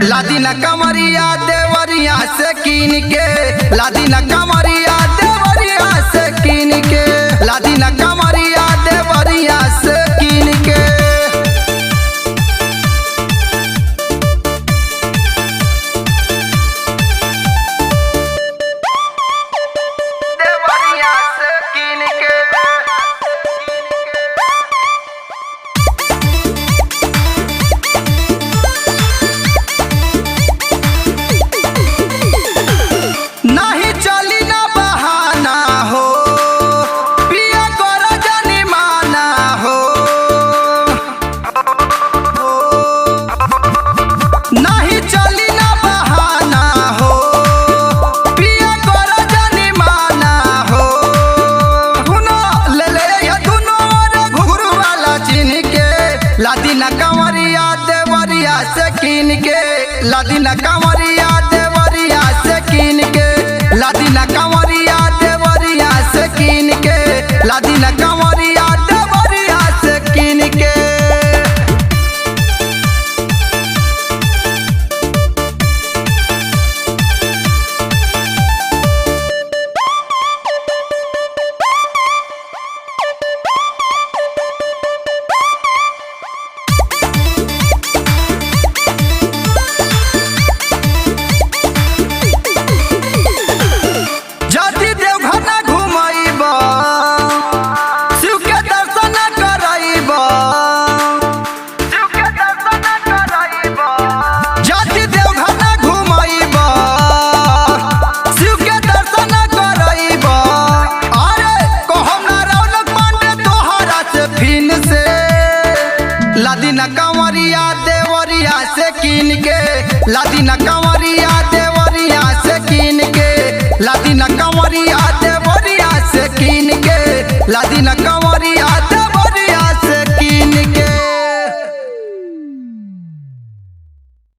लादीना कमरिया देवरिया से कीन के, लादीना कमरिया देवरिया से कीन के, लादीना कमरिया देवरिया से कीन के। देवरिया से कीन के। नहीं चली ना बहाना हो, पिया कर जानी माना हो। नहीं चली ना बहाना हो, पिया कर जानी माना हो। धुनो ले ले या धुनो रे घुघरू वाला चीन के, लादीना कमरिया देवरिया से कीन के, लादीना कमरिया देवरिया से कीन के, लादीना कमरिया देवरिया से कीन के, लादीना कमरिया देवरिया से कीन के। जदि देवघर ना घुमैबा, शिव के दर्शन करैबा, शिव के दर्शन करैबा। जदि देवघर ना घुमैबा, शिव के दर्शन करैबा। अरे कहम ना रौनक पांडे तोहरा से फिन से, लादीना कमरिया देवरिया से कीन के, लादीना कमरिया देवरिया से कीन के, लादीना कमरिया देवरिया से कीन के, लादीना कमरिया